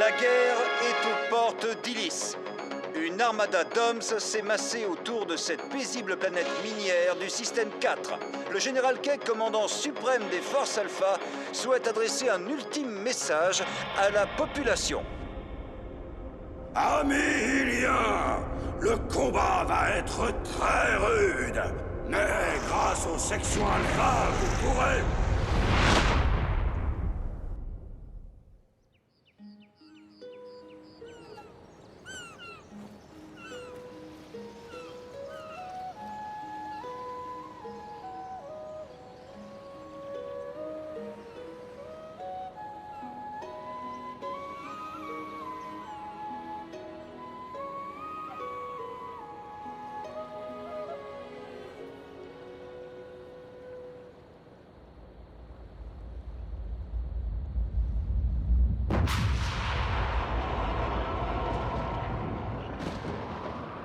La guerre est aux portes d'Illis. Une armada d'hommes s'est massée autour de cette paisible planète minière du système 4. Le général Keg, commandant suprême des forces Alpha, souhaite adresser un ultime message à la population. Amis Iliens, le combat va être très rude. Mais grâce aux sections Alpha, vous pourrez...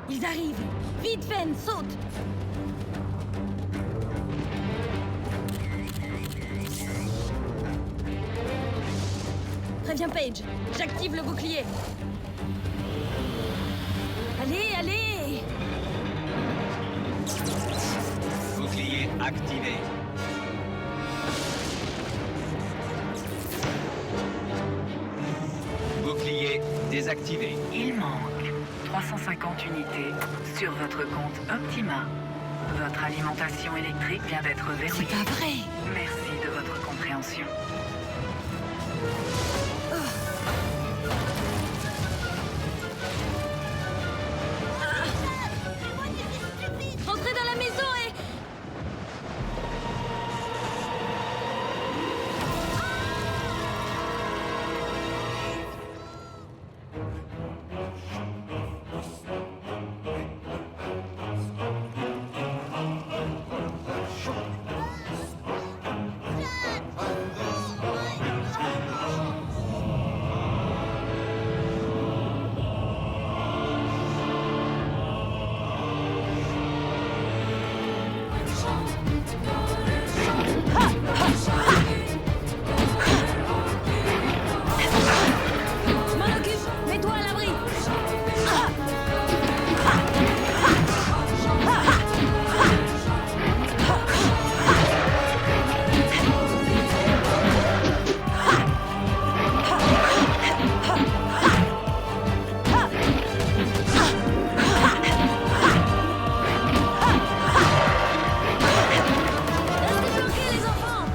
Ils arrivent! Vite, Fen, saute! Préviens Paige, j'active le bouclier. Allez, allez! Bouclier activé. Bouclier désactivé. Il manque 350 unités sur votre compte Optima. Votre alimentation électrique vient d'être verrouillée. C'est pas vrai! Merci de votre compréhension. Entrez dans la maison et... Je m'en occupe! Mets-toi à l'abri! Restez bloqués, les enfants!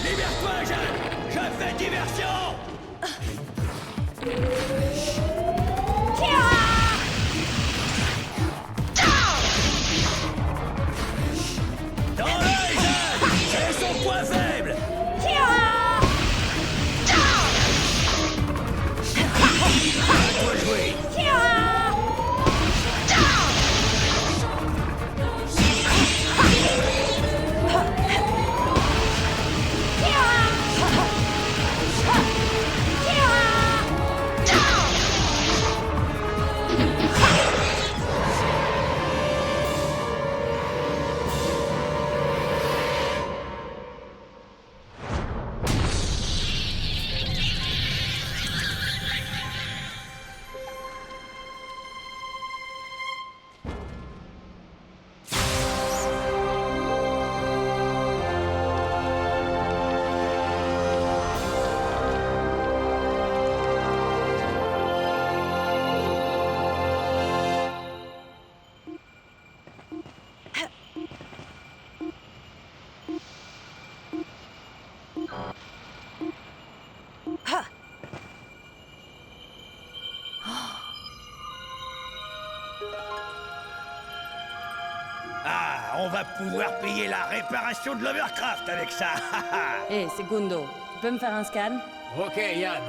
Libère-toi, jeune! Je fais diversion! Dans l'œil, jeune! C'est son point faible! À toi de jouer! Tira! Ah, on va pouvoir payer la réparation de l'Overcraft avec ça. Hé, Segundo, tu peux me faire un scan? Ok, Yad.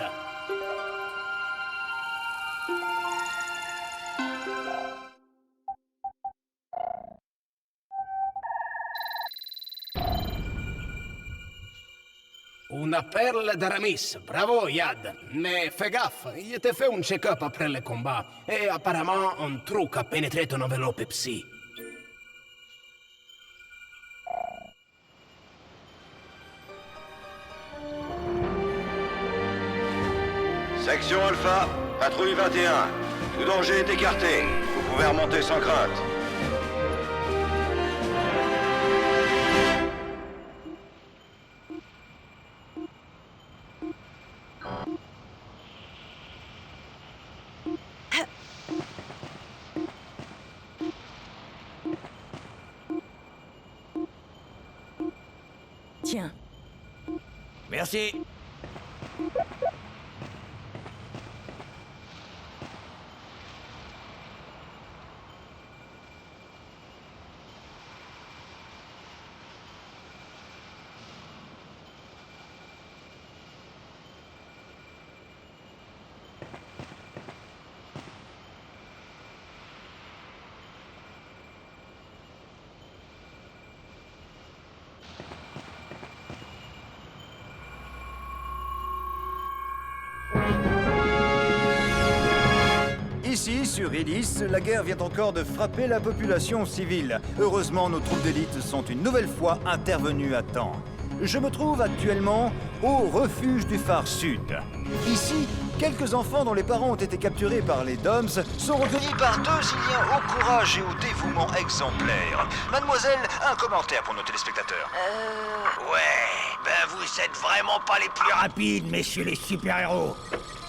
Una perle d'Aramis, bravo Yad. Mais fais gaffe, il t'a fait un check-up après le combat. Et apparemment, un truc a pénétré ton enveloppe psy. Section Alpha, patrouille 21. Tout danger est écarté. Vous pouvez remonter sans crainte. Tiens. Merci. Ici, sur Illis, la guerre vient encore de frapper la population civile. Heureusement, nos troupes d'élite sont une nouvelle fois intervenues à temps. Je me trouve actuellement au refuge du phare sud. Ici, quelques enfants dont les parents ont été capturés par les Doms sont recueillis par deux Iliens au courage et au dévouement exemplaire. Mademoiselle, un commentaire pour nos téléspectateurs. Ouais, ben vous êtes vraiment pas les plus rapides, messieurs les super-héros.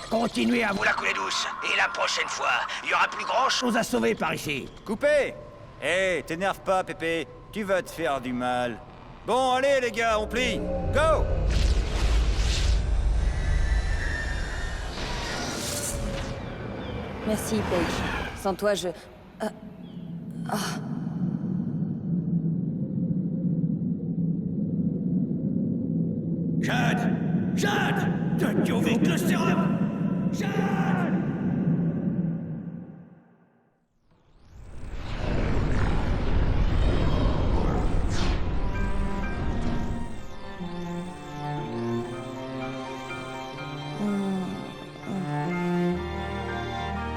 Continuez à vous la couler douce, et la prochaine fois, il y aura plus grand-chose à sauver par ici. Coupé! Hé, t'énerve pas, Pépé. Tu vas te faire du mal. Bon, allez, les gars, on plie. Go! Merci, Paige. Sans toi, je... Jade! Jade! Tu ouvres le sérum! Jade!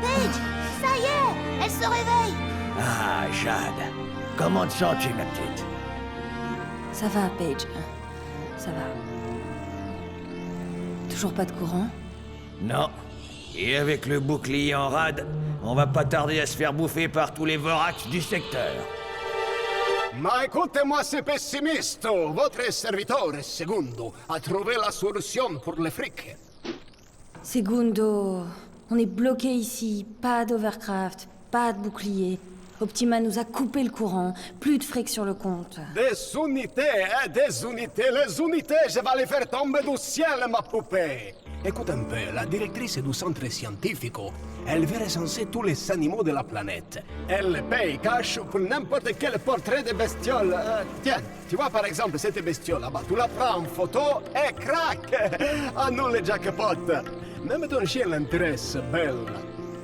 Paige, ça y est, elle se réveille. Ah, Jade. Comment te sens-tu, ma petite? Ça va, Paige. Ça va. Toujours pas de courant? Non. Et avec le bouclier en rade, on va pas tarder à se faire bouffer par tous les vorax du secteur. Ma écoutez-moi, c'est pessimiste. Votre serviteur, Segundo, a trouvé la solution pour les frics. Segundo, on est bloqué ici. Pas d'Overcraft, pas de bouclier. Optima nous a coupé le courant. Plus de fric sur le compte. Des unités, hein, des unités. Les unités, je vais les faire tomber du ciel, ma poupée. Écoute un peu, la directrice du centre scientifique, elle veut recenser tous les animaux de la planète. Elle paye cash pour n'importe quel portrait de bestiole. Tiens, tu vois par exemple cette bestiole là-bas, tu la prends en photo et crac. À nous le jackpot. Même ton chien l'intéresse, belle.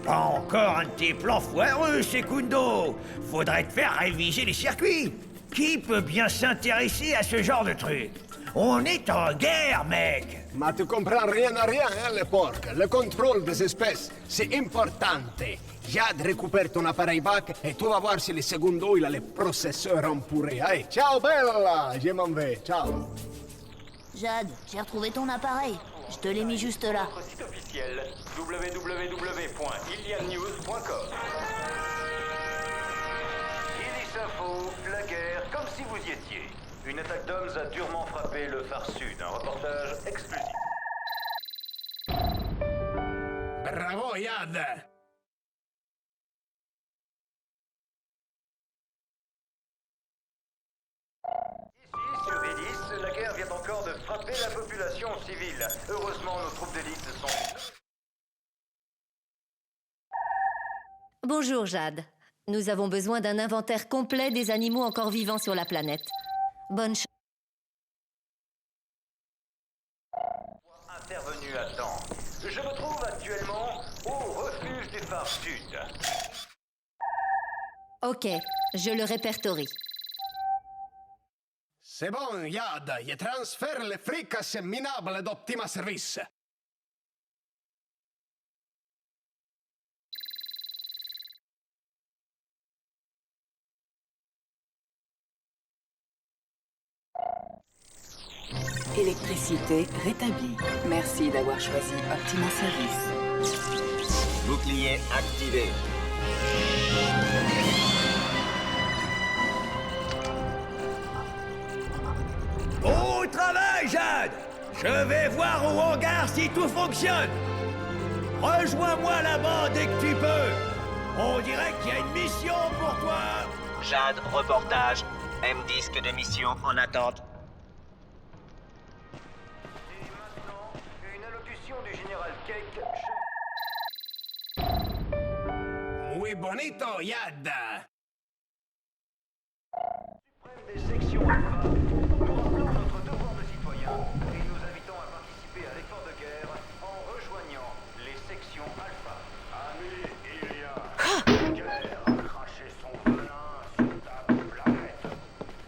Pas encore un de tes plans foireux, Segundo. Faudrait te faire réviser les circuits. Qui peut bien s'intéresser à ce genre de truc? On est en guerre, mec. Mais tu comprends rien à rien, hein, les porcs. Le contrôle des espèces, c'est important. Jade récupère ton appareil bac et tu vas voir si le Segundo, il a les processeurs empourrés. Allez, ciao, bella. Je m'en vais, ciao. Jade, j'ai retrouvé ton appareil. Je te l'ai mis juste là. Notre site officiel www.iliannews.com. Illis Info, la guerre comme si vous y étiez. Une attaque d'hommes a durement frappé le phare sud. Un reportage exclusif. Bravo, Yad. Ici, sur Illis, la guerre vient encore de frapper la population civile. Heureusement, nos troupes d'élite sont... Bonjour Jade. Nous avons besoin d'un inventaire complet des animaux encore vivants sur la planète. Bonne chance. Intervenu à temps. Je me trouve actuellement au refuge des phares sud. Ok, je le répertorie. C'est bon, Yad, je transfère les frics à ce minable d'Optima Service. Électricité rétablie. Merci d'avoir choisi Optima Service. Bouclier activé. Au travail, Jade! Je vais voir au hangar si tout fonctionne. Rejoins-moi là-bas dès que tu peux. On dirait qu'il y a une mission pour toi. Jade, reportage. M-Disque de mission en attente. Et maintenant, une allocution du général Cake. Muy bonito, Yad. Suprême des sections Alpha, nous rappelons notre devoir de citoyen et nous invitons à participer à l'effort de guerre en rejoignant les sections Alpha. Amis, il y a une guerre à cracher son venin sur ta planète.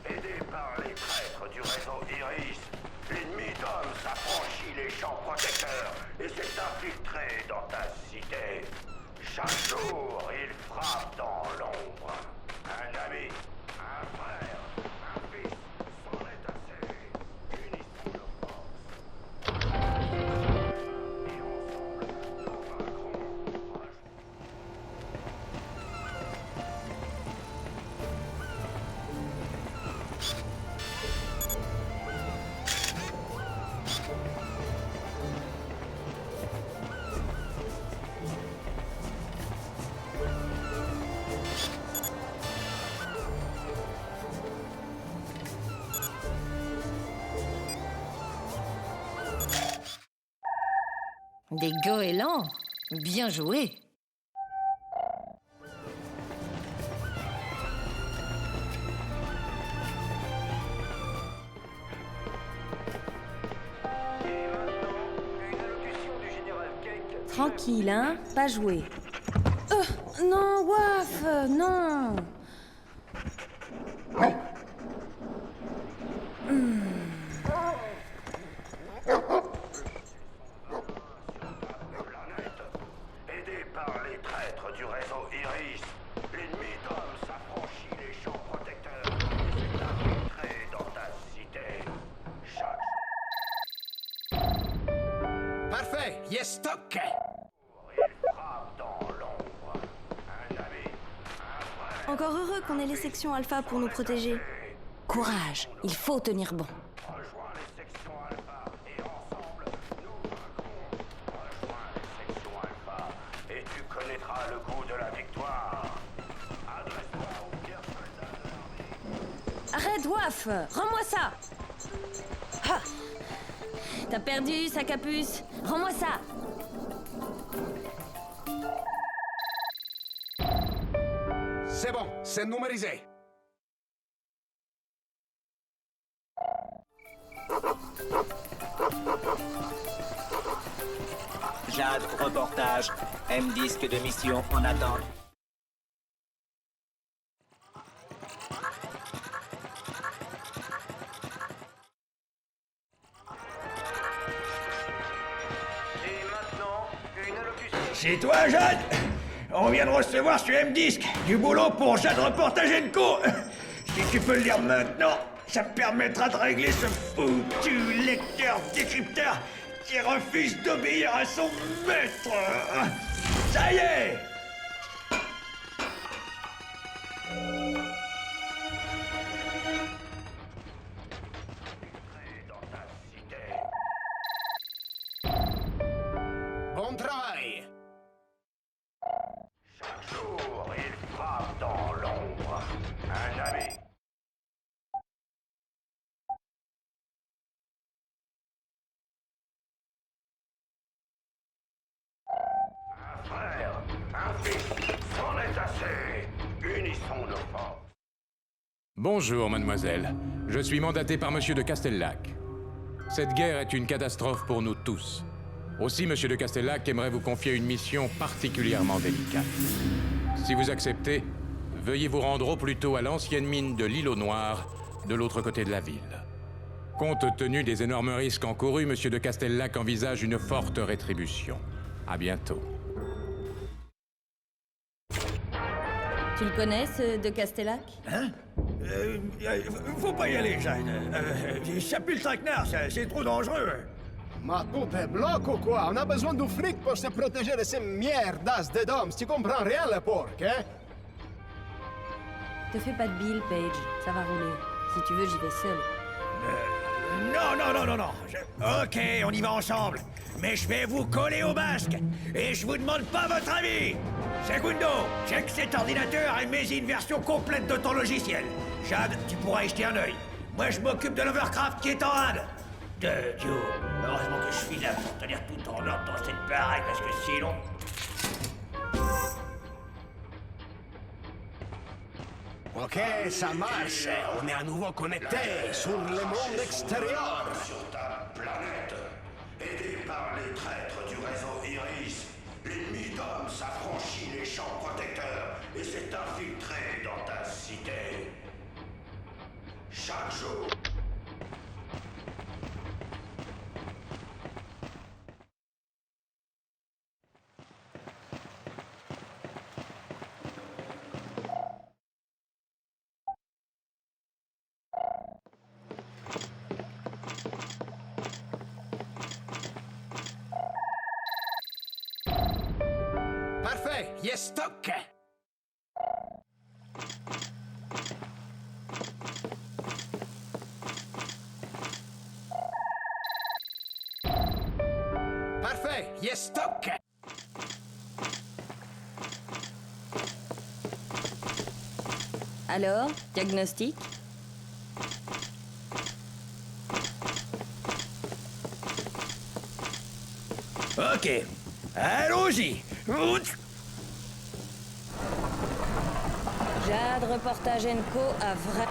Aidé par les traîtres du réseau Iris, l'ennemi d'homme s'affranchit les champs protecteurs et s'est infiltré dans ta cité. Chaque jour, il frappe dans l'ombre. Un ami, un frère, un fils, c'en est assez. Unissons nos forces. Et ensemble, nous vaincrons. Des goélands. Bien joué. Et maintenant, une allocution du général Cake. Tranquille, hein? Pas jouer. Non, Waf, non. Aidé par les traîtres du réseau Iris, l'ennemi d'homme s'affranchit les champs protecteurs et s'est infiltré dans ta cité. Chaque Parfait, je stock. jour, il frappe dans l'ombre. Un ami, un frère. Encore heureux qu'on ait les sections Alpha pour nous protéger. Courage, il faut tenir bon. Rejoins les sections Alpha et ensemble, nous vaincrons. Rejoins les sections Alpha et tu connaîtras le goût de la victoire. Adresse-toi aux fiers soldats de l'armée. Arrête, Waf! Rends-moi ça! Ah. T'as perdu, sac à puce! Rends-moi ça! C'est bon, c'est numérisé. Jade, reportage. M-Disque de mission en attente. Et maintenant, une allocution. C'est toi, Jade? On vient de recevoir sur M-Disque du boulot pour Jade Reportage Co. Si tu peux le lire maintenant, ça me permettra de régler ce foutu lecteur-décrypteur qui refuse d'obéir à son maître. Ça y est! Dans ta cité. Bon travail. Chaque jour, il frappe dans l'ombre. Un ami. Un frère, un fils, c'en est assez. Unissons nos forces. Bonjour, mademoiselle. Je suis mandaté par Monsieur de Castellac. Cette guerre est une catastrophe pour nous tous. Aussi, Monsieur de Castellac aimerait vous confier une mission particulièrement délicate. Si vous acceptez, veuillez vous rendre au plus tôt à l'ancienne mine de l'île aux Noirs, de l'autre côté de la ville. Compte tenu des énormes risques encourus, Monsieur de Castellac envisage une forte rétribution. À bientôt. Tu le connais, ce de Castellac? Hein? Faut pas y aller, Jeanne. Ça pue le traquenard, c'est trop dangereux. Ma poupée bloque ou quoi? On a besoin du fric pour se protéger de ces mierdas de Doms. Tu comprends rien, le porc, hein? Te fais pas de bile, Paige. Ça va rouler. Si tu veux, j'y vais seul. Non. Ok, on y va ensemble. Mais je vais vous coller au masque. Et je vous demande pas votre avis. Segundo, check cet ordinateur et mets-y une version complète de ton logiciel. Jade, tu pourras y jeter un œil. Moi, je m'occupe de l'Overcraft qui est en rade. De Dieu. Heureusement que je suis là pour tenir tout en ordre dans cette baraque, parce que sinon... Ok, ça marche. On est à nouveau connectés sur le monde extérieur. Sur ta planète, aidé par les traîtres du réseau Iris, l'ennemi d'homme s'affranchit les champs protecteurs et s'est infiltré dans ta cité. Chaque jour... Parfait, yes, stock. Parfait, yes, stock. Alors, diagnostic? Ok, allons-y. Jade, reportage Enco à vrai...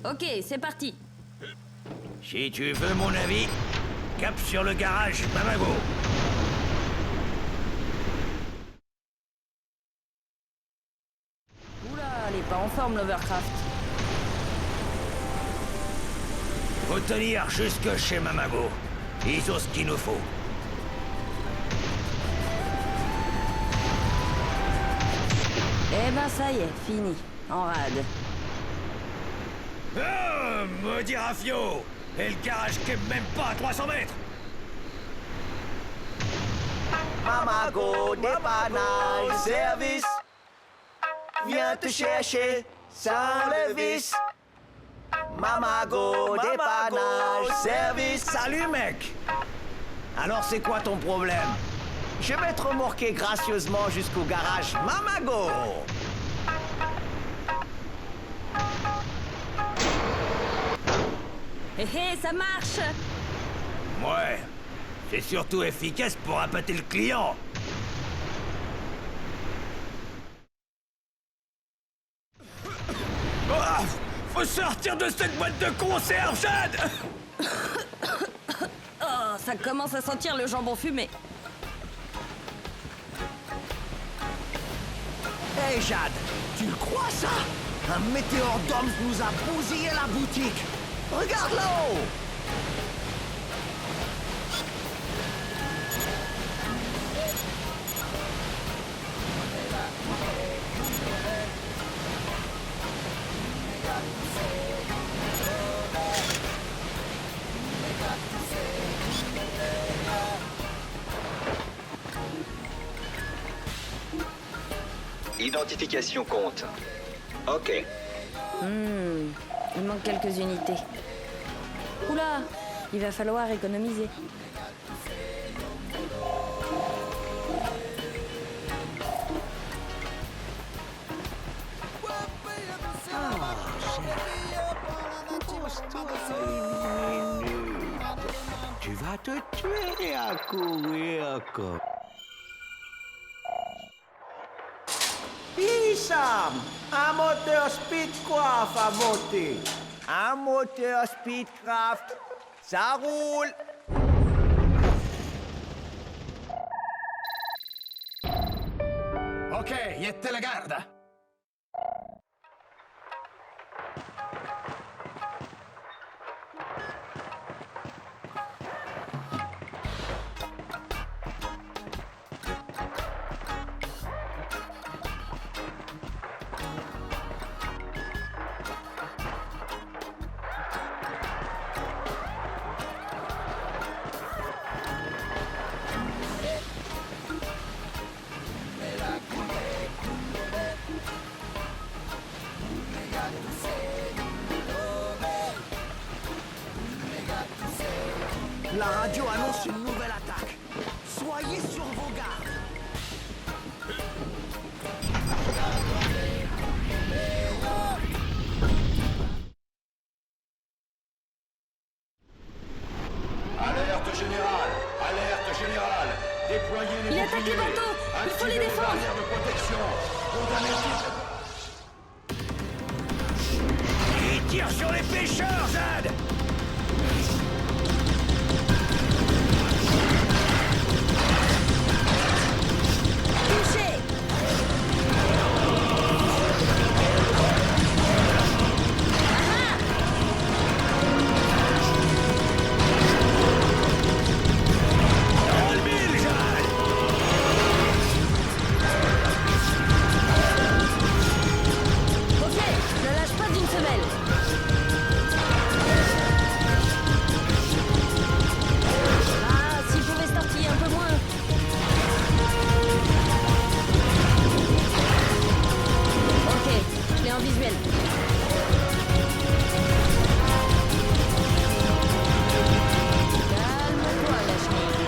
Ok, c'est parti. Si tu veux mon avis, cap sur le garage Mamago. Oula, elle est pas en forme, l'Overcraft. Faut tenir jusque chez Mamago. Ils ont ce qu'il nous faut. Eh ben ça y est, fini. En rade. Oh, maudit Rafio! Et le garage qui est même pas à 300 mètres! Mamago, dépannage, service. Viens te chercher, sans le vice. Mamago, dépannage, service. Salut, mec! Alors, c'est quoi ton problème? Je vais te remorquer gracieusement jusqu'au garage Mamago. Hé hé, ça marche! Ouais, c'est surtout efficace pour appâter le client. Ah, faut sortir de cette boîte de conserve, Jade! Oh, ça commence à sentir le jambon fumé. Hé Jade, tu le crois ça? Un météore d'hommes nous a bousillé la boutique. Regarde là-haut! Identification compte. Ok. Il manque quelques unités. Oula, il va falloir économiser. Tu vas te tuer à courir comme... Issam, un moteur Speedcraft à monter. Un moteur Speedcraft, ça roule. Ok, jette la garda. La radio annonce une nouvelle attaque. Soyez sur vos gardes. Alerte générale! Alerte générale! Déployez les Il attaque les boucliers. bateaux. Il faut les Activez défendre. barrières de protection! Condamnez Il tire sur les pêcheurs, Jade! Touché. Dans le mille, Jade! Ok, ne lâche pas d'une semelle. Ah, s'il pouvait sortir un peu moins. Ok, je l'ai en visuel. Calme-toi, la chenille.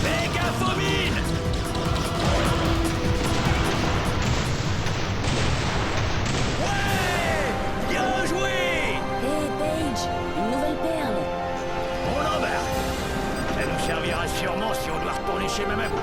Fais gaffe aux mines! Ouais! Bien joué! Hé, Paige, une nouvelle perle. On embarque! Ça nous servira sûrement si on doit retourner chez Mamabou.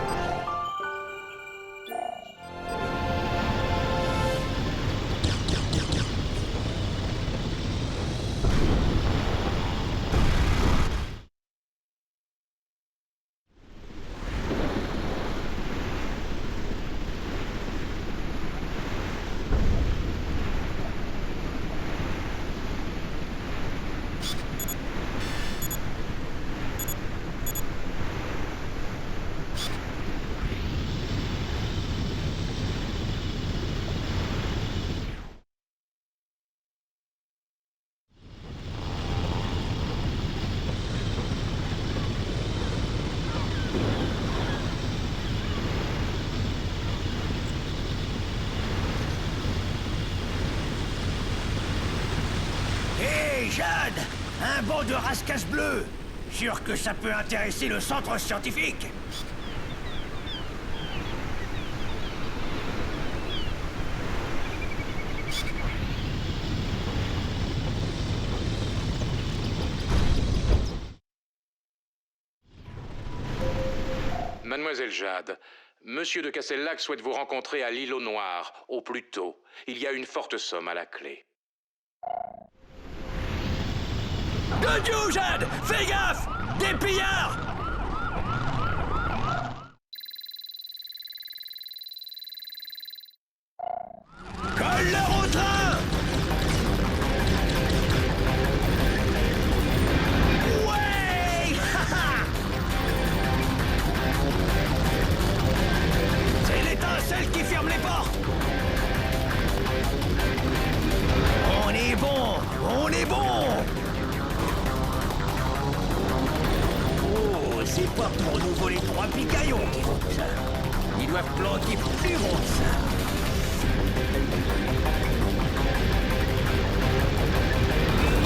Hé, Jade! Un banc de rascasse bleu! Sûr que ça peut intéresser le centre scientifique! Mademoiselle Jade, Monsieur de Castellac souhaite vous rencontrer à l'îlot Noir, au plus tôt. Il y a une forte somme à la clé. De Dieu, Jade! Fais gaffe! Des pillards! Colle-leur au train! Ouais! C'est l'étincelle qui ferme les portes! On est bon! On est bon! Oh, c'est pas pour nous voler 3 picaillons qui font ça. Ils doivent planter plus gros que ça.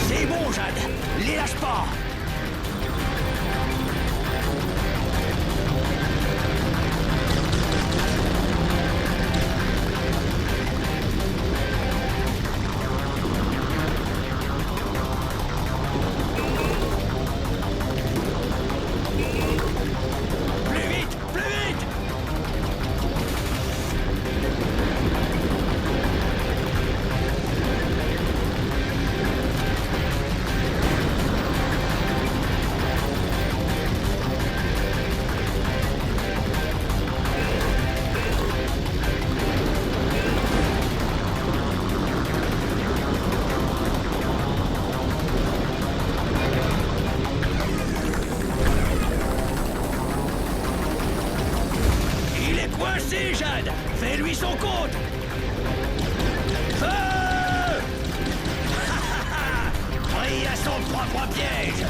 C'est bon, Jade. Les lâche pas. pris son compte. Feu! Pris à son propre piège.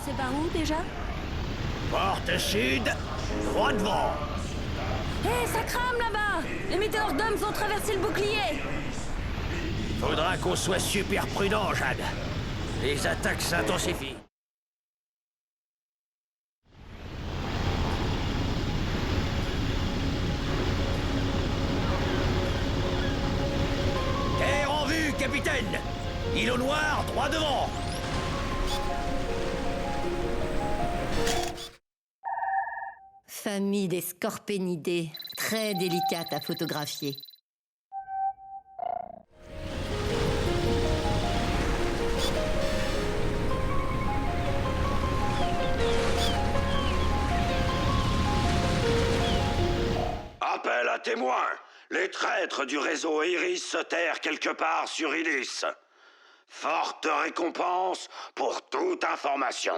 C'est par où déjà? Porte sud, droit devant. Hé, ça crame là-bas! Les météores d'hommes ont traversé le bouclier! Faudra qu'on soit super prudent, Jade. Les attaques s'intensifient. Terre en vue, capitaine! Îlot noir, droit devant! Famille des scorpénidés, très délicate à photographier. Appel à témoins. Les traîtres du réseau Iris se terrent quelque part sur Illis. Forte récompense pour toute information.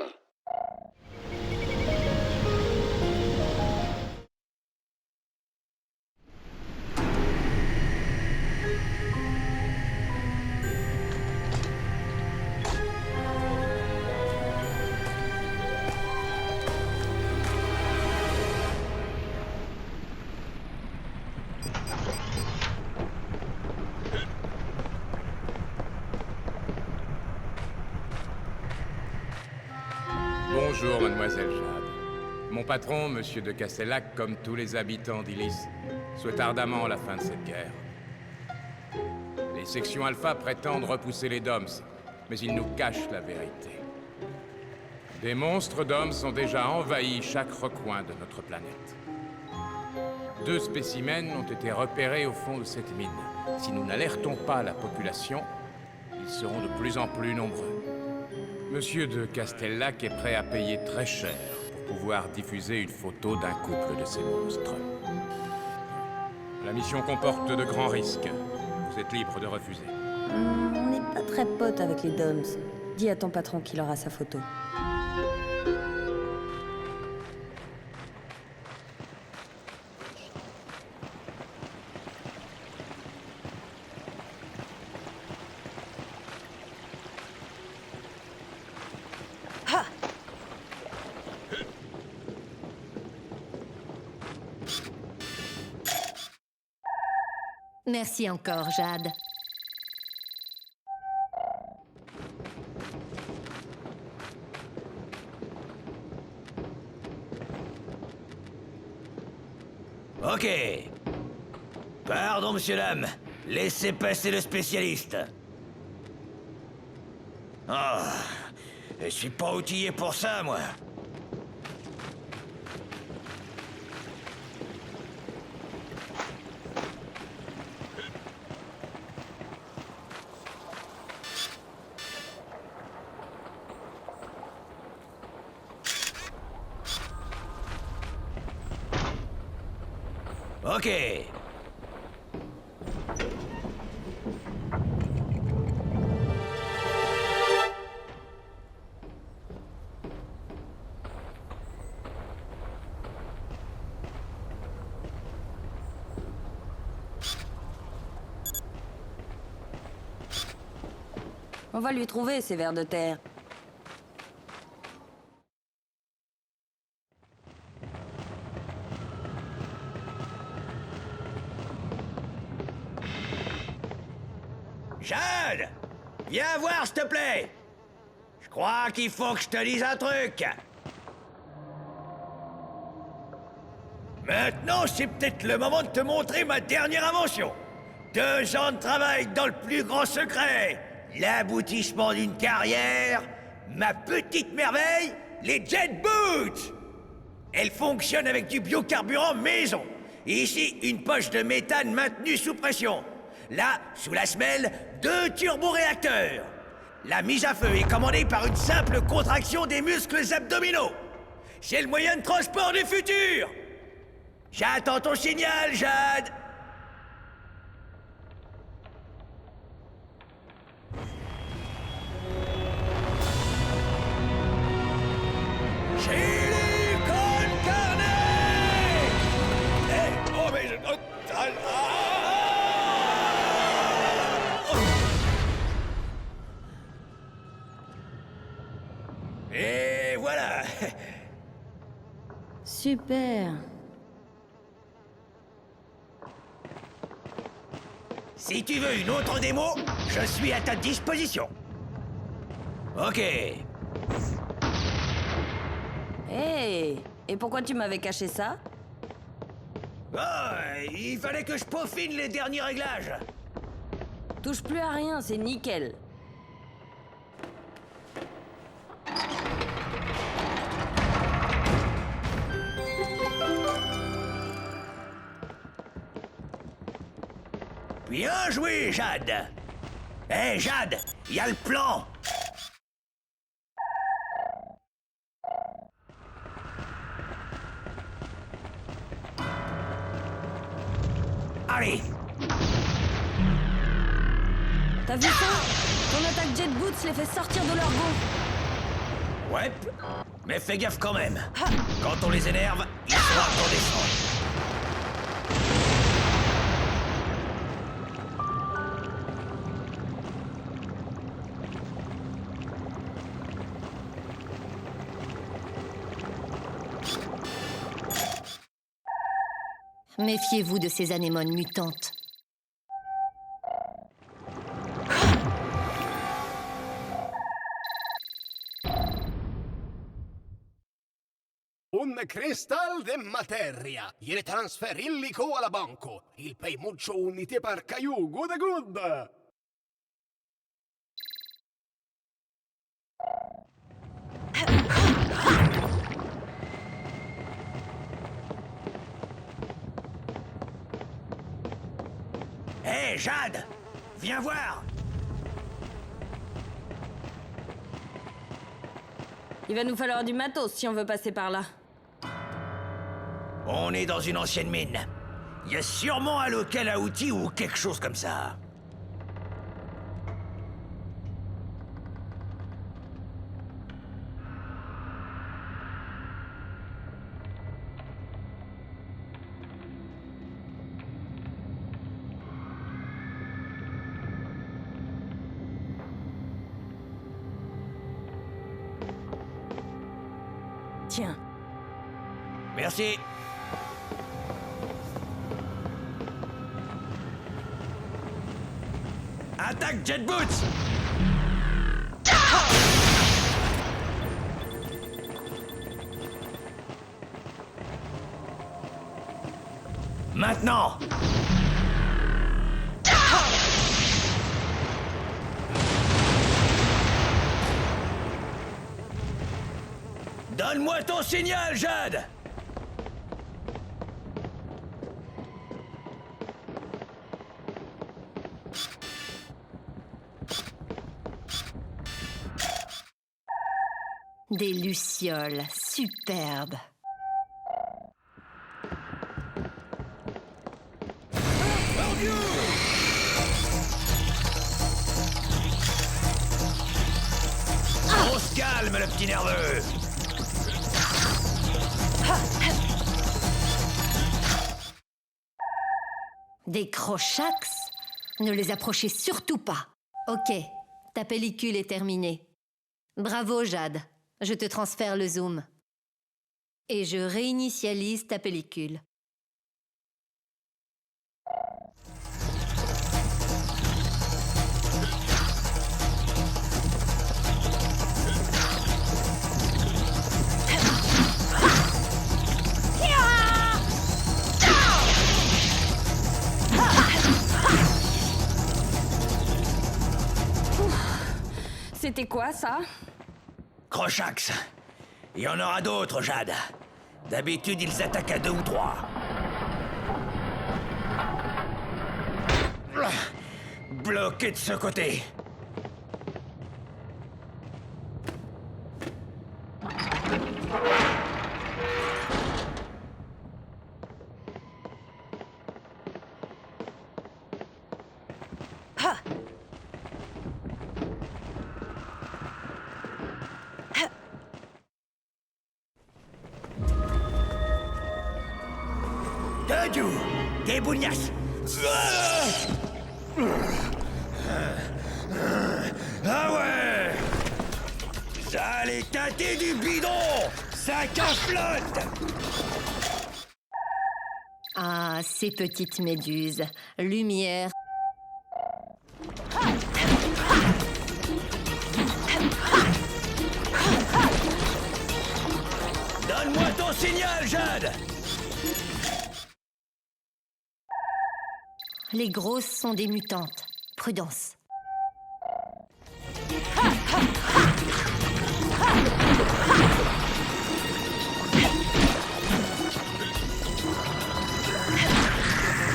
Bonjour, mademoiselle Jade. Mon patron, monsieur de Castellac, comme tous les habitants d'Illis, souhaite ardemment la fin de cette guerre. Les sections Alpha prétendent repousser les Doms, mais ils nous cachent la vérité. Des monstres d'hommes ont déjà envahi chaque recoin de notre planète. 2 spécimens ont été repérés au fond de cette mine. Si nous n'alertons pas la population, ils seront de plus en plus nombreux. Monsieur de Castellac est prêt à payer très cher pour pouvoir diffuser une photo d'un couple de ces monstres. La mission comporte de grands risques. Vous êtes libre de refuser. On n'est pas très potes avec les Doms. Dis à ton patron qu'il aura sa photo. Merci encore, Jade. Ok. Pardon, monsieur l'âme. Laissez passer le spécialiste. Oh, je suis pas outillé pour ça, moi. Ok. On va lui trouver ces vers de terre. Jade! Viens voir, s'il te plaît! Je crois qu'il faut que je te dise un truc. Maintenant, c'est peut-être le moment de te montrer ma dernière invention. 2 ans de travail dans le plus grand secret. l'aboutissement d'une carrière, ma petite merveille, les Jet Boots. Elles fonctionnent avec du biocarburant maison. Et ici, une poche de méthane maintenue sous pression. Là, sous la semelle, 2 turboréacteurs. La mise à feu est commandée par une simple contraction des muscles abdominaux. C'est le moyen de transport du futur. J'attends ton signal, Jade. Chili con carne. Oh, mais Et voilà. Super. Si tu veux une autre démo, je suis à ta disposition. Ok. Hey, et pourquoi tu m'avais caché ça? Oh, il fallait que je peaufine les derniers réglages. Touche plus à rien, c'est nickel. Bien joué, Jade. Hé, Jade, il y a le plan. Allez. T'as vu ça? Ton attaque Jet Boots les fait sortir de leur gond. Ouais, mais fais gaffe quand même. Quand on les énerve, ils sont incandescents. Méfiez-vous de ces anémones mutantes. Un cristal de materia. Il transfer illico alla banco. Il pay mucho unité par caillou. Good, good. Hé, Jade, viens voir. Il va nous falloir du matos si on veut passer par là. On est dans une ancienne mine. Il y a sûrement un local à outils ou quelque chose comme ça. Tiens. Merci. Attaque Jet Boots! Maintenant! Donne-moi ton signal, Jade! Des lucioles superbes. On se calme, le petit nerveux! Des crochax? Ne les approchez surtout pas. Ok, ta pellicule est terminée. Bravo, Jade. Je te transfère le zoom. Et je réinitialise ta pellicule. C'était quoi, ça? Crochax. Il y en aura d'autres, Jade. D'habitude, ils attaquent à 2 ou 3. Bloqué de ce côté. Dodu, des bougnasses. Ah ouais! Ça allait tâter du bidon! Sac à flotte! Ah, ces petites méduses. Lumière. Donne-moi ton signal, Jade! Les grosses sont des mutantes. Prudence.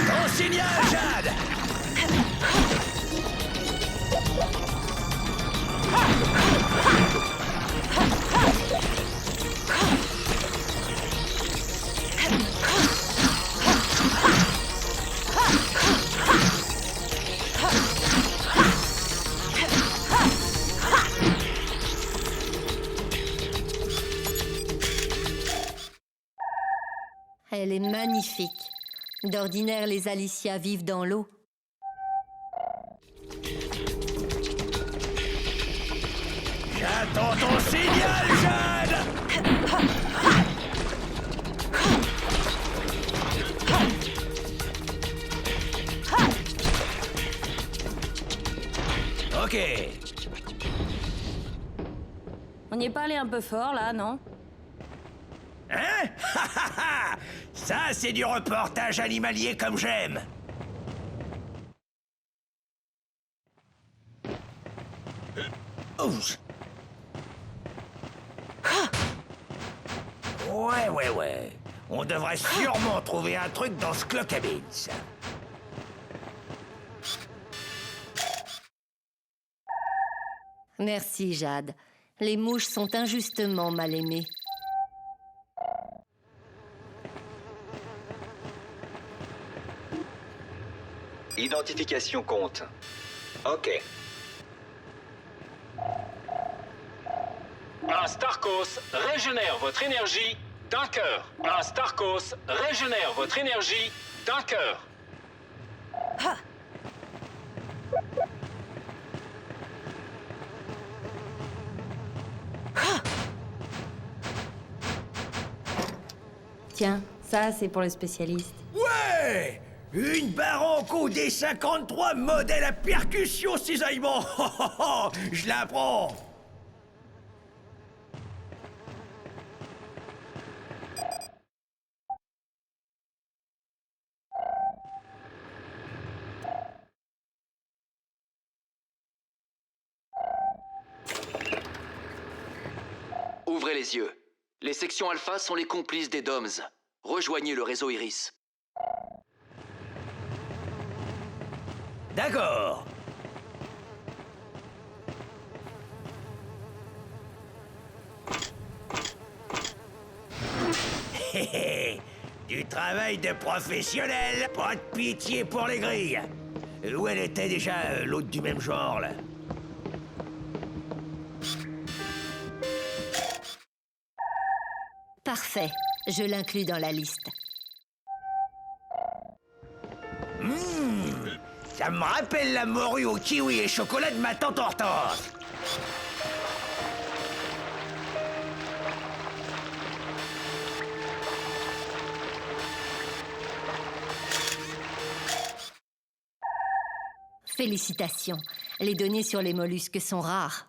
Ton signal, Jade! Elle est magnifique. D'ordinaire, les Alicia vivent dans l'eau. J'attends ton signal, Jade! Ok. On n'y est pas allé un peu fort, là, non? Hein? Ça, c'est du reportage animalier comme j'aime. Ouch. Ouais. On devrait sûrement trouver un truc dans ce clock-cabins. Merci, Jade. Les mouches sont injustement mal aimées. Identification compte. Ok. Un Starkos régénère votre énergie d'un cœur. Un Starkos régénère votre énergie d'un cœur. Tiens, ça, c'est pour le spécialiste. Ouais! Une Barranco D53 modèle à percussion cisaillement. Je la prends. Ouvrez les yeux. Les sections alpha sont les complices des DOMS. Rejoignez le réseau Iris. D'accord. Du travail de professionnel, pas de pitié pour les grilles. Où elle était déjà, l'autre du même genre, là? Parfait. Je l'inclus dans la liste. Ça me rappelle la morue au kiwi et chocolat de ma tante Hortense. Félicitations. Les données sur les mollusques sont rares.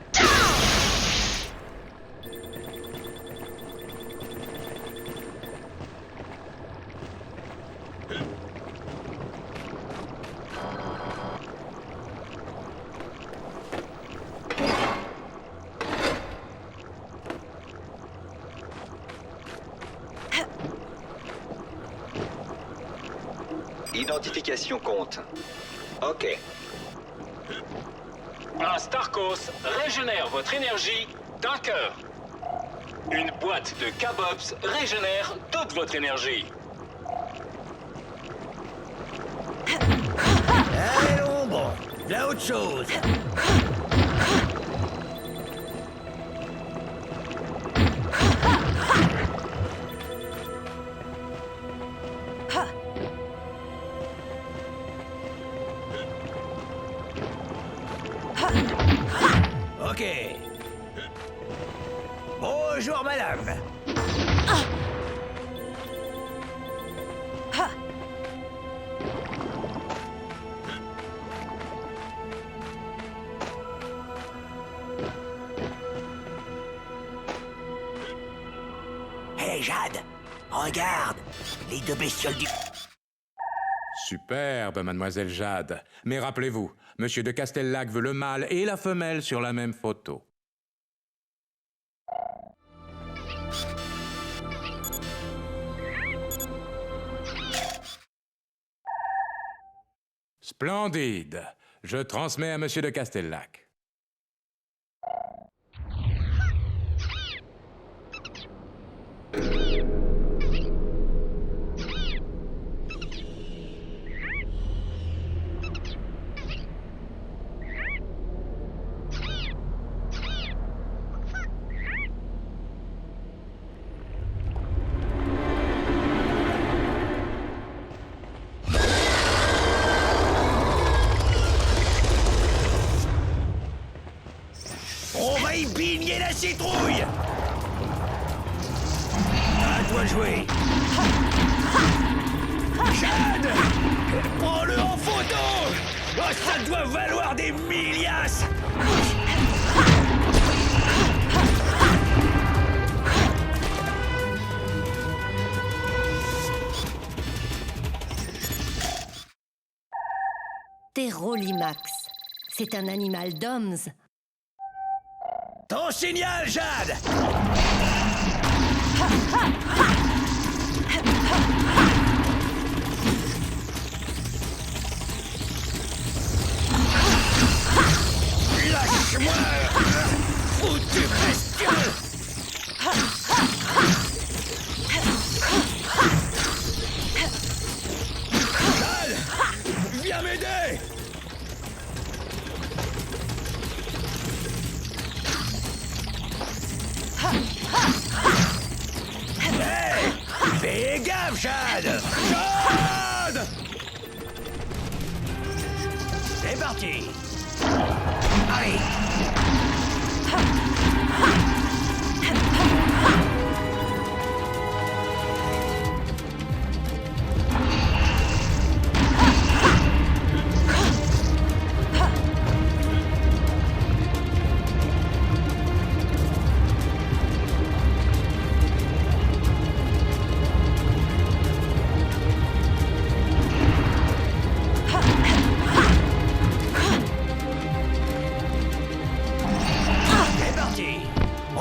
L'identification compte. Ok. Un Starkos régénère votre énergie d'un cœur. Une boîte de K-Bops régénère toute votre énergie. Allons, bon, là autre chose. Ok. Bonjour, madame. Hé, Jade, regarde, les deux bestioles du... Superbe, mademoiselle Jade. Mais rappelez-vous, monsieur de Castellac veut le mâle et la femelle sur la même photo. Splendide. Je transmets à monsieur de Castellac. On va y bigner la citrouille. À toi de jouer. Jade, prends-le en photo. Oh, ça doit valoir des milliasses. Terrolimax. C'est un animal d'Oms. Ton signal, Jade. Lâche-moi, foutu bestiole. Jade, viens m'aider. Hey, fais gaffe, Jade. Jade. C'est parti. Allez.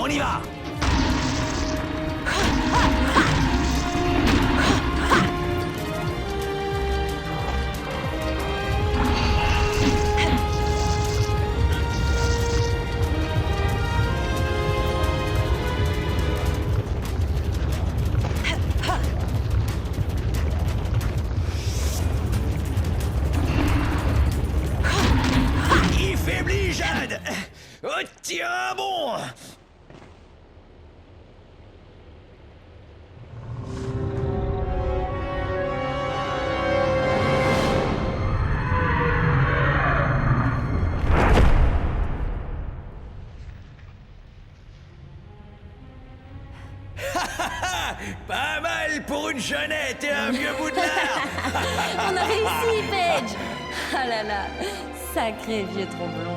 On y va. Il faiblit, Jade. Oh, tiens, bon. Pas mal pour une jeunette et un vieux bout de lard. On a réussi, Paige. Ah là là, sacré vieux tromblon.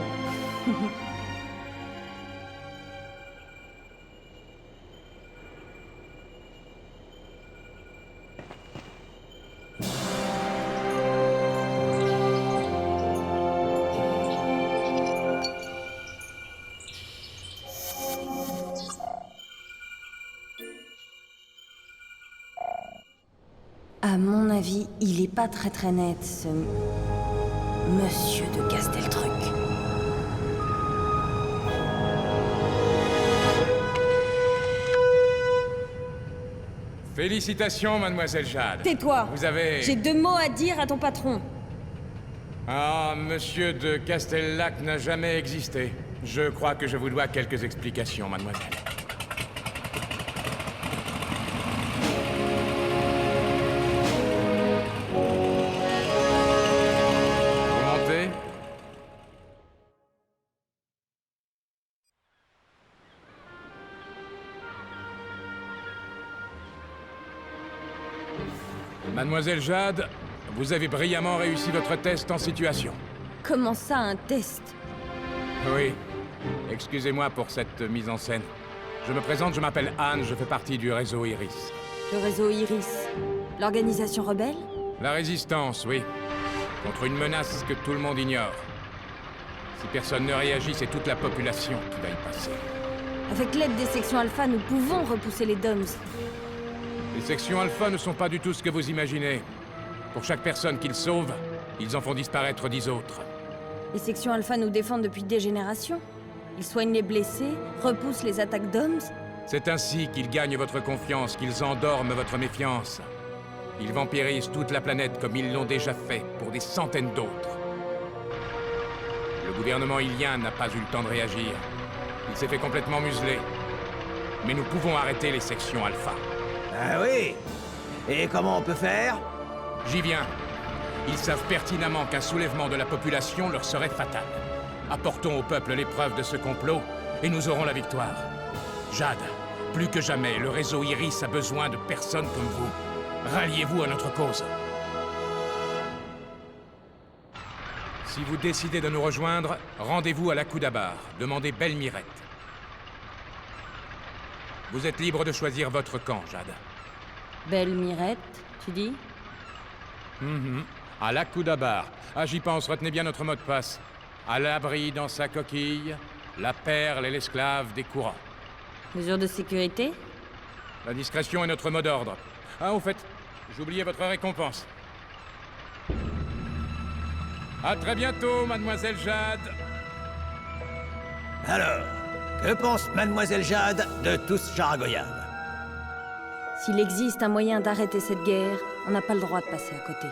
À mon avis, il est pas très net, ce... Monsieur de Casteltruc. Félicitations, mademoiselle Jade. Tais-toi. Vous avez... J'ai 2 mots à dire à ton patron. Ah, monsieur de Castellac n'a jamais existé. Je crois que je vous dois quelques explications, mademoiselle. Vous montez? Mademoiselle Jade, vous avez brillamment réussi votre test en situation. Comment ça, un test? Oui. Excusez-moi pour cette mise en scène. Je me présente, je m'appelle Anne, je fais partie du réseau Iris. Le réseau Iris. L'organisation rebelle? La résistance, oui. Contre une menace que tout le monde ignore. Si personne ne réagit, c'est toute la population qui va y passer. Avec l'aide des sections Alpha, nous pouvons repousser les DOMS. Les sections Alpha ne sont pas du tout ce que vous imaginez. Pour chaque personne qu'ils sauvent, ils en font disparaître 10 autres. Les sections Alpha nous défendent depuis des générations. Ils soignent les blessés, repoussent les attaques d'hommes. C'est ainsi qu'ils gagnent votre confiance, qu'ils endorment votre méfiance. Ils vampirisent toute la planète comme ils l'ont déjà fait pour des centaines d'autres. Le gouvernement ilien n'a pas eu le temps de réagir. Il s'est fait complètement museler. Mais nous pouvons arrêter les sections Alpha. Ah oui? Et comment on peut faire? J'y viens. Ils savent pertinemment qu'un soulèvement de la population leur serait fatal. Apportons au peuple l'épreuve de ce complot, et nous aurons la victoire. Jade, plus que jamais, le réseau Iris a besoin de personnes comme vous. Ralliez-vous à notre cause. Si vous décidez de nous rejoindre, rendez-vous à la Coudabar. Demandez Belle Mirette. Vous êtes libre de choisir votre camp, Jade. Belle Mirette, tu dis? À la Coudabar. Ah, j'y pense, retenez bien notre mot de passe. À l'abri dans sa coquille, la perle et l'esclave des courants. Mesure de sécurité? La discrétion est notre mot d'ordre. Ah, au fait, j'ai oublié votre récompense. À très bientôt, mademoiselle Jade. Alors, que pense mademoiselle Jade de tout ce jargoyade? S'il existe un moyen d'arrêter cette guerre, on n'a pas le droit de passer à côté.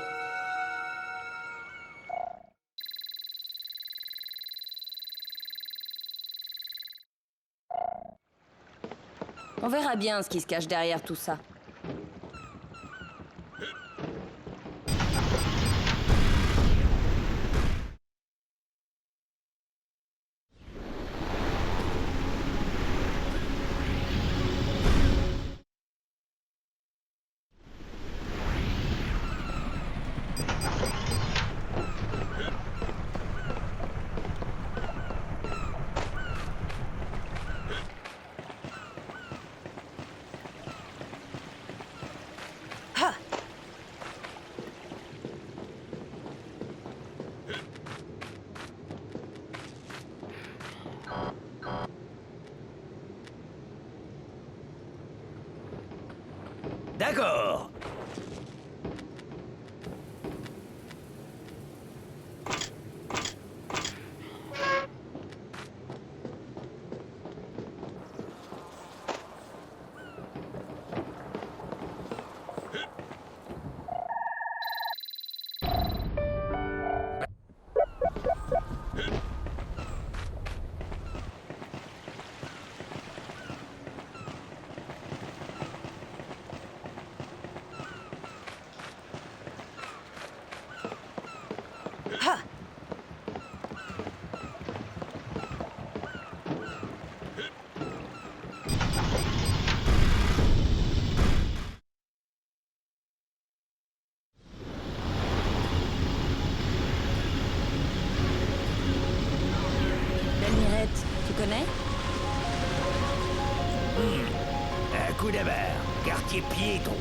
On verra bien ce qui se cache derrière tout ça. D'accord. Belle Mirette, tu connais? Un coup de barre, quartier piéton.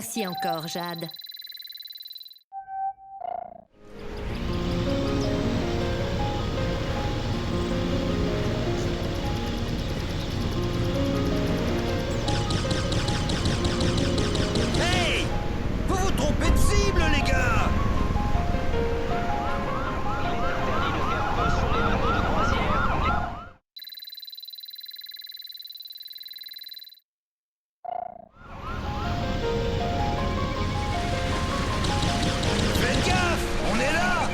Merci encore, Jade. Hey! Vous vous trompez de cible, les gars! Faites gaffe! On est là!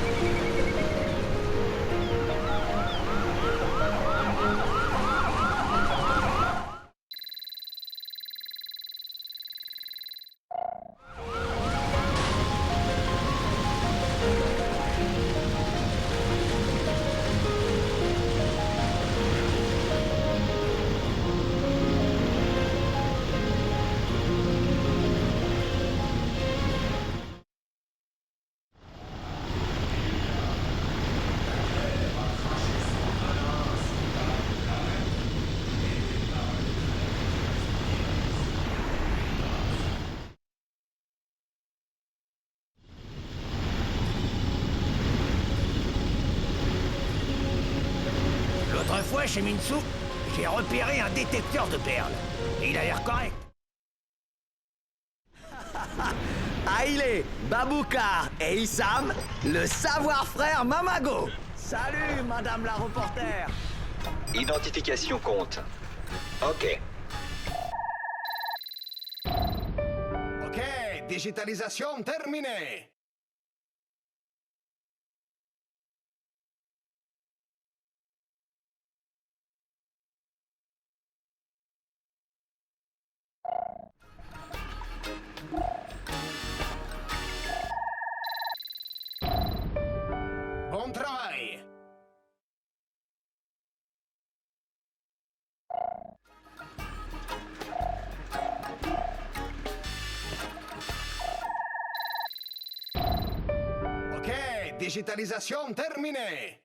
L'autre fois, chez Minsu, j'ai repéré un détecteur de perles. Et il a l'air correct. Aïlé, Babouka et Issam, le savoir-frère Mamago. Salut, madame la reporter. Identification compte. Ok. Ok, digitalisation terminée. Bon travail. Ok, digitalisation terminée.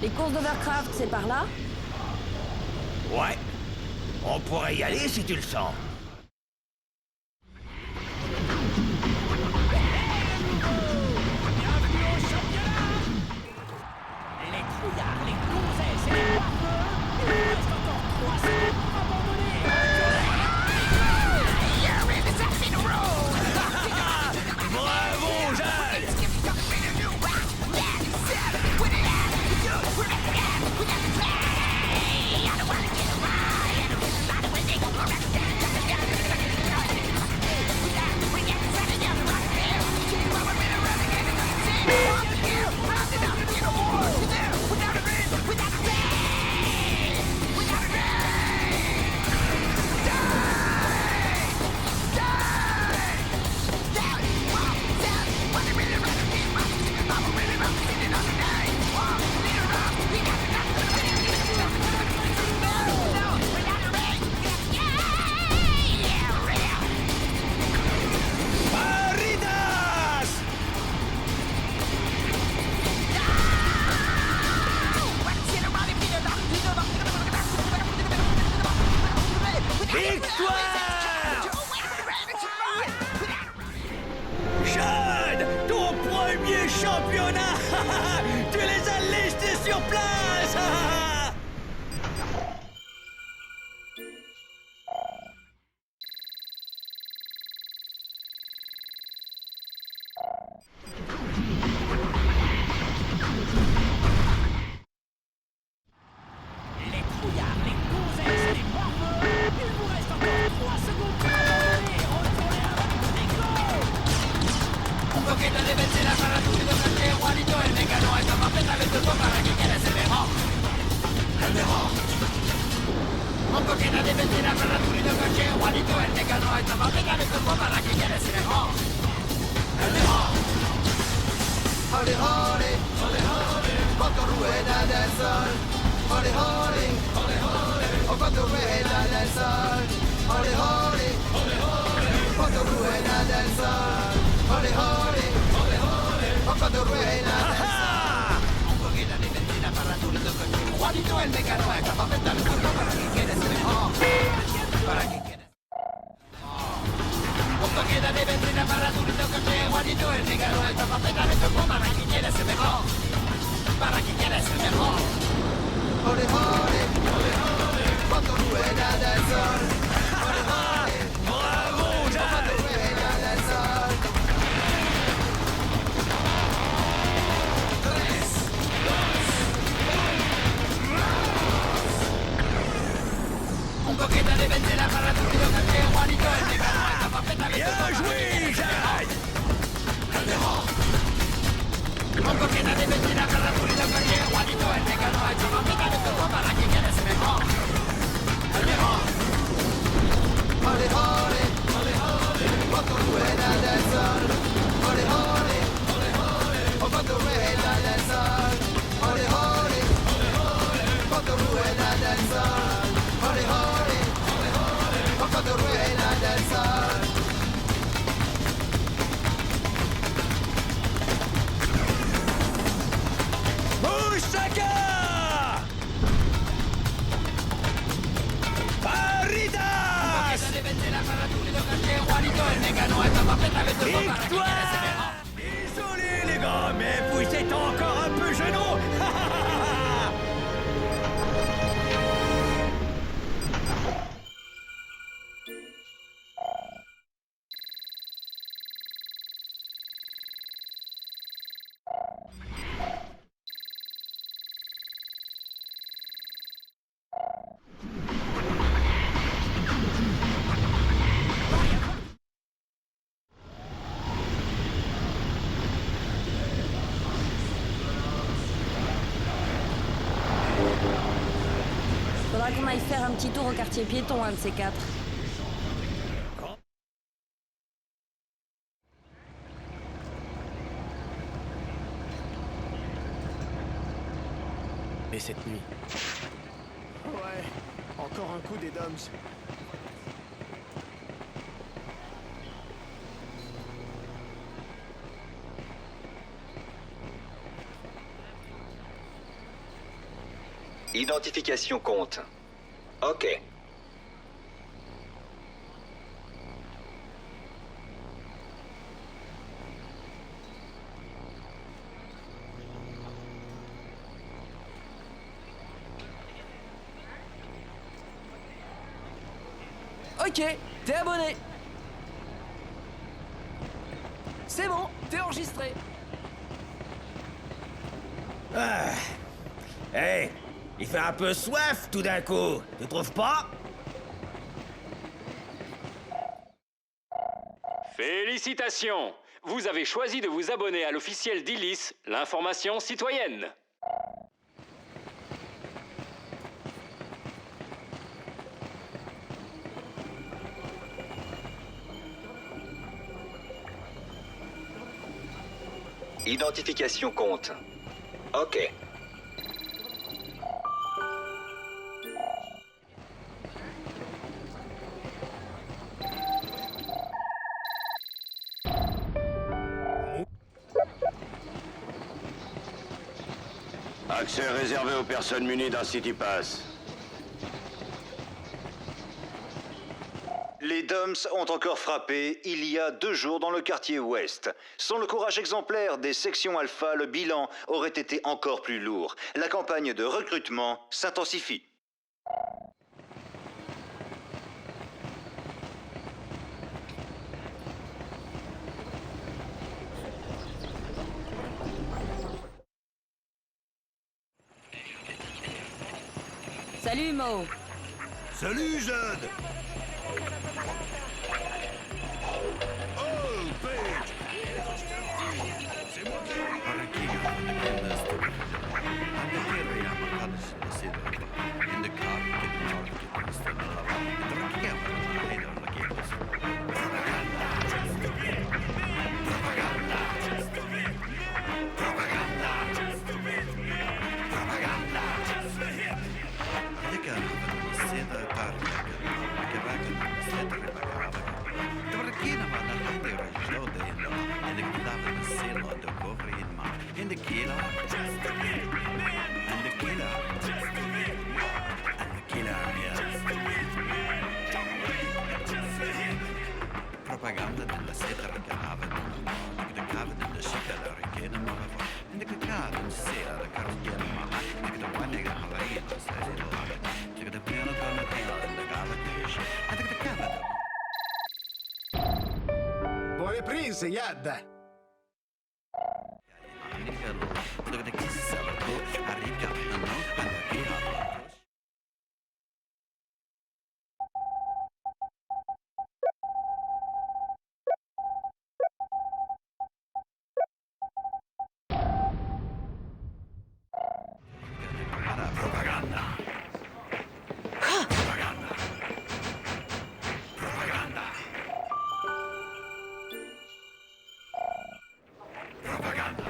Les courses d'Overcraft, c'est par là? Ouais. On pourrait y aller si tu le sens. Les trouillards, les gonzesses et les parfums, il reste encore 3 secondes pour abandonner. Bravo, Jade! Victoire! Jade, ton premier championnat! Tu les as lestés sur place! Les trouillards, les gonzesses, les morveux, il vous reste encore 3 secondes pour abandonner et retourner à votre éclos. Un poquito de benzina para tu vida, porque Juanito el mecano está completamente todo para que quieras el mejor. El mejor. Un poquito de benzina para tu vida, porque Juanito el mecano está completamente todo para que quieras el mejor. El mejor. Holly, holly, holly, holly, poco rueda del sol. Holly, holly, holly, holly, oh cuánto rueda del sol. Holly, holly, holly, holly, cuánto rueda del sol. Holly, holly, holly, holly, oh cuánto rueda del sol. Un poquito de benzina para tu lindo coche. Juanito el mecano está para apretar el cuerpo para que quieres mejor. Para que quieres. Un poquito de benzina para tu lindo coche. Juanito el mecano está para apretar el cuerpo para que quieres mejor. Para que quieres mejor. Ole, ole, ole, ole, cuando rueda del sol. Ole, ole, Bravo, Jade! cuando rueda del sol. 3, 2, 1. Un poquito de benzina para tu video que Juanito el mecano está perfectamente. Bien joué, Jade! El mejor. Un poquito de benzina para tu video que Juanito el mecano está perfectamente para que quieres mejor. El mejor. Ole, ole, ole, ole, cuando rueda del sol. Ole, ole, ole, ole, oh cuando rueda del sol. Ole, ole, ole, ole, cuando rueda del sol. Ole, ole, ole, ole, oh cuando rueda del sol. Moussaka! Paridas! Victoire! Désolé les gars, mais vous êtes encore un peu genoux! Faudra qu'on aille faire un petit tour au quartier piéton, un de ces quatre. Et cette nuit. Ouais, encore un coup des Doms. Identification compte. Ok. Ok, t'es abonné. C'est bon, t'es enregistré. Ah. Hey, il fait un peu soif tout d'un coup, tu trouves pas? Félicitations! Vous avez choisi de vous abonner à l'officiel d'Illis, l'information citoyenne. Identification compte. Ok. Accès réservé aux personnes munies d'un City Pass. Les Doms ont encore frappé il y a 2 jours dans le quartier ouest. Sans le courage exemplaire des sections Alpha, le bilan aurait été encore plus lourd. La campagne de recrutement s'intensifie. Salut Mo. Salut Jade. Oh, Paige. C'est moi qui... Propaganda della seta ricavata, da cava della scicala richiede ma in the cava sera la cartiera ma in the one nigga Hawaii la sai la take the piano from the tail in the cava dish I think the cava Buone prise, Yad!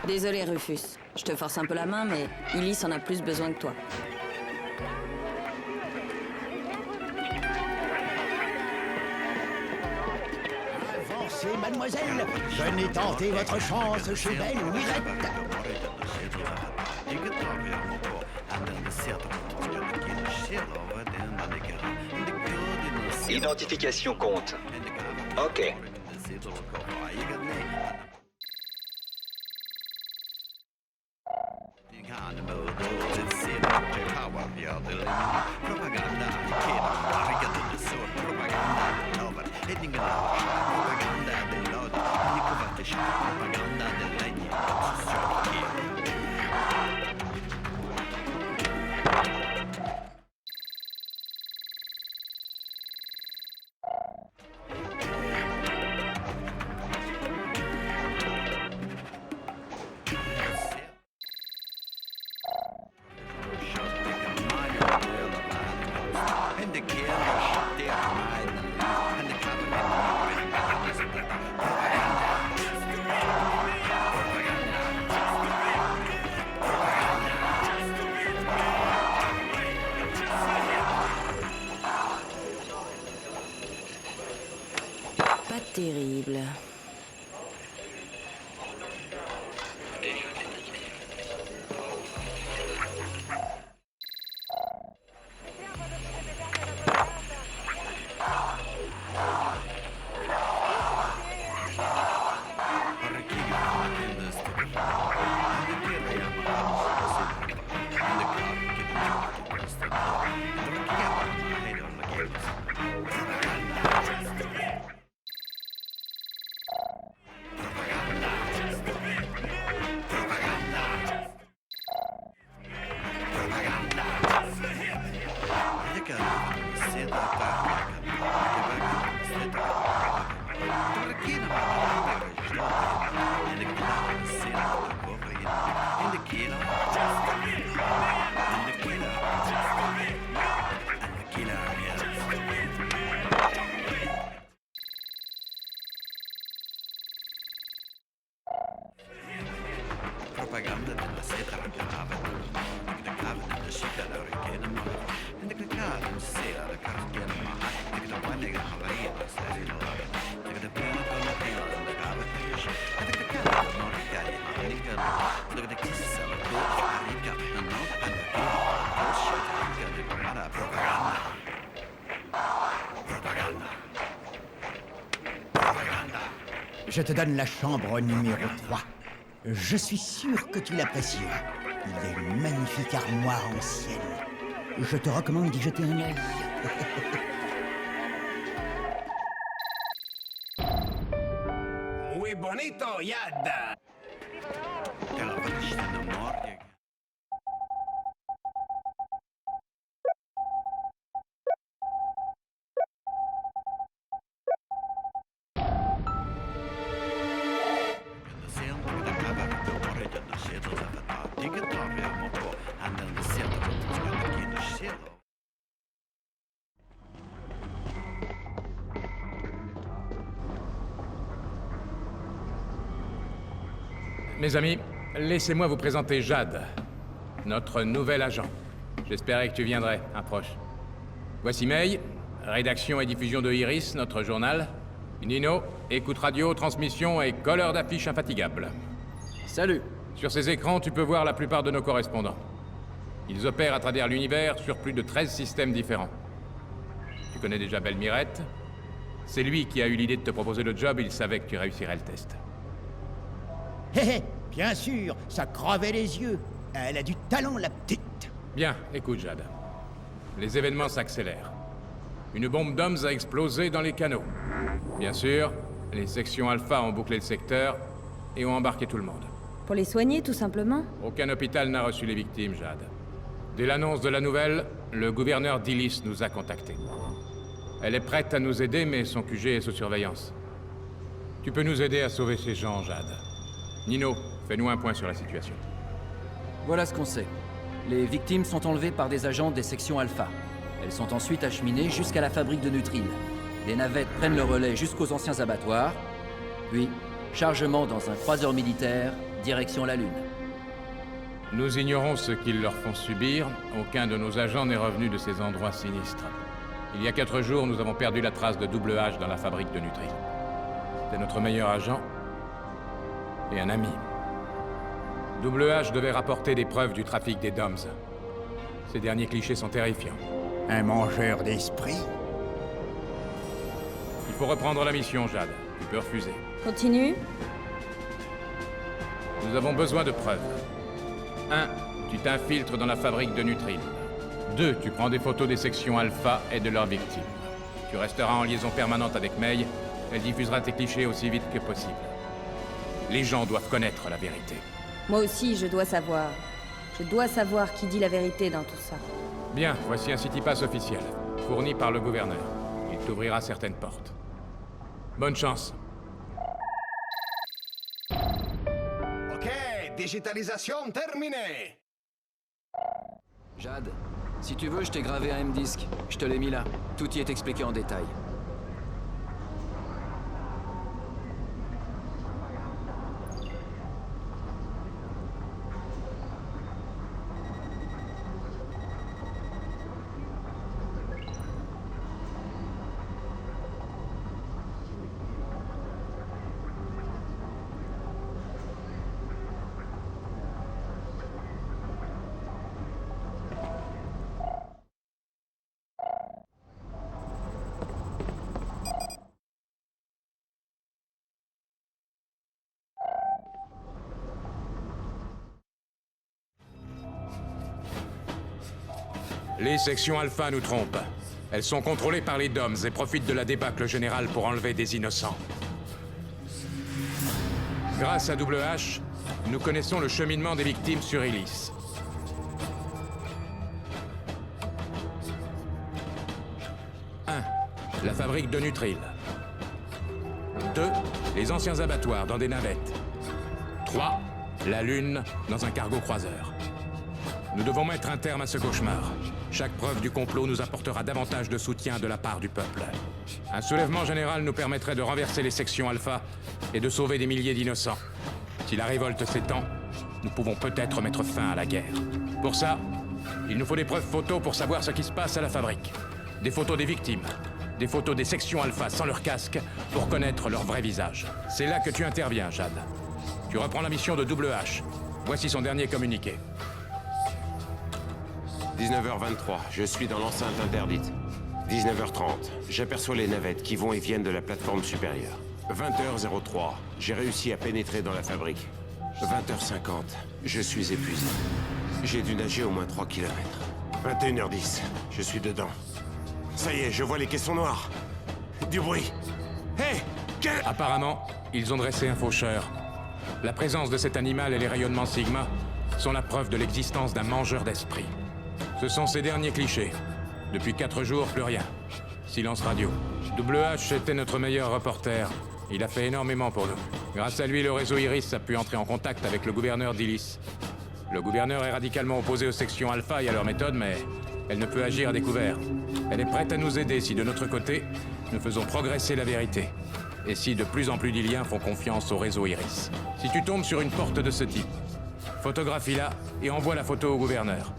Désolé Rufus, je te force un peu la main, mais Illis en a plus besoin que toi. Avancez, mademoiselle. Venez tenter votre chance chez Belle Mirette. Identification compte. Ok. Pas terrible. Propaganda della seta ricavata, da cava della scicala richiede ma in the cava sera la cartiera ma in the one nigga Hawaii la sai la take the piano from the tail in the cava dish I think the cava non ricade ma nigga look at the kisses of the coach rica no and the cava propaganda je te donne la chambre numéro 3. Je suis sûr que tu l'apprécieras. Il y a une magnifique armoire ancienne. Je te recommande d'y jeter un œil. Muy bonito, Yad. Mes amis, laissez-moi vous présenter Jade, notre nouvel agent. J'espérais que tu viendrais, approche. Voici May, rédaction et diffusion de Iris, notre journal. Nino, écoute radio, transmission et colleur d'affiches infatigables. Salut. Sur ces écrans, tu peux voir la plupart de nos correspondants. Ils opèrent à travers l'univers sur plus de 13 systèmes différents. Tu connais déjà Belle Mirette? C'est lui qui a eu l'idée de te proposer le job, il savait que tu réussirais le test. Hé hé, bien sûr, ça crevait les yeux. Elle a du talent, la petite. Bien, écoute, Jade. Les événements s'accélèrent. Une bombe d'hommes a explosé dans les canaux. Bien sûr, les sections Alpha ont bouclé le secteur et ont embarqué tout le monde. Pour les soigner, tout simplement? Aucun hôpital n'a reçu les victimes, Jade. Dès l'annonce de la nouvelle, le gouverneur d'Illis nous a contactés. Elle est prête à nous aider, mais son QG est sous surveillance. Tu peux nous aider à sauver ces gens, Jade. Nino, fais-nous un point sur la situation. Voilà ce qu'on sait. Les victimes sont enlevées par des agents des sections Alpha. Elles sont ensuite acheminées jusqu'à la fabrique de Nutril. Les navettes prennent le relais jusqu'aux anciens abattoirs. Puis, chargement dans un croiseur militaire, direction la Lune. Nous ignorons ce qu'ils leur font subir. Aucun de nos agents n'est revenu de ces endroits sinistres. Il y a 4 jours, nous avons perdu la trace de Double H dans la fabrique de Nutril. C'était notre meilleur agent et un ami. Double H devait rapporter des preuves du trafic des DOMS. Ces derniers clichés sont terrifiants. Un mangeur d'esprit. Il faut reprendre la mission, Jade. Tu peux refuser. Continue. Nous avons besoin de preuves. 1. Tu t'infiltres dans la fabrique de Nutril. 2. Tu prends des photos des sections Alpha et de leurs victimes. Tu resteras en liaison permanente avec May. Elle diffusera tes clichés aussi vite que possible. Les gens doivent connaître la vérité. Moi aussi, je dois savoir. Je dois savoir qui dit la vérité dans tout ça. Bien, voici un City Pass officiel, fourni par le gouverneur. Il t'ouvrira certaines portes. Bonne chance. Ok, digitalisation terminée. Jade, si tu veux, je t'ai gravé un M-Disc. Je te l'ai mis là. Tout y est expliqué en détail. Les sections Alpha nous trompent. Elles sont contrôlées par les DOMS et profitent de la débâcle générale pour enlever des innocents. Grâce à Double H, nous connaissons le cheminement des victimes sur Illis. La fabrique de Nutril. 2. Les anciens abattoirs dans des navettes. 3. La Lune dans un cargo-croiseur. Nous devons mettre un terme à ce cauchemar. Chaque preuve du complot nous apportera davantage de soutien de la part du peuple. Un soulèvement général nous permettrait de renverser les sections Alpha et de sauver des milliers d'innocents. Si la révolte s'étend, nous pouvons peut-être mettre fin à la guerre. Pour ça, il nous faut des preuves photos pour savoir ce qui se passe à la fabrique. Des photos des victimes. Des photos des sections Alpha sans leur casque pour connaître leur vrai visage. C'est là que tu interviens, Jade. Tu reprends la mission de Double H. Voici son dernier communiqué. 19h23, je suis dans l'enceinte interdite. 19h30, j'aperçois les navettes qui vont et viennent de la plateforme supérieure. 20h03, j'ai réussi à pénétrer dans la fabrique. 20h50, je suis épuisé. J'ai dû nager au moins 3 km. 21h10, je suis dedans. Ça y est, je vois les caissons noirs. Du bruit. Hé! Apparemment, ils ont dressé un faucheur. La présence de cet animal et les rayonnements Sigma sont la preuve de l'existence d'un mangeur d'esprit. Ce sont ces derniers clichés. Depuis 4 jours, plus rien. Silence radio. WH était notre meilleur reporter. Il a fait énormément pour nous. Grâce à lui, le réseau Iris a pu entrer en contact avec le gouverneur d'Illis. Le gouverneur est radicalement opposé aux sections Alpha et à leur méthode, mais elle ne peut agir à découvert. Elle est prête à nous aider si, de notre côté, nous faisons progresser la vérité. Et si de plus en plus d'Iliens font confiance au réseau Iris. Si tu tombes sur une porte de ce type, photographie-la et envoie la photo au gouverneur.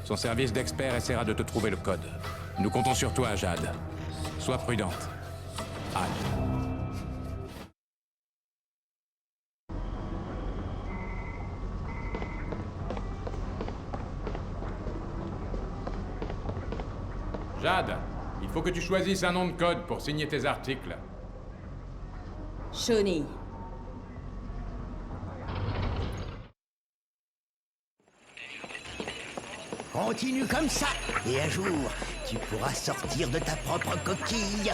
Son service d'expert essaiera de te trouver le code. Nous comptons sur toi, Jade. Sois prudente. Anne. Jade, il faut que tu choisisses un nom de code pour signer tes articles. Shawnee. Continue comme ça, et un jour, tu pourras sortir de ta propre coquille.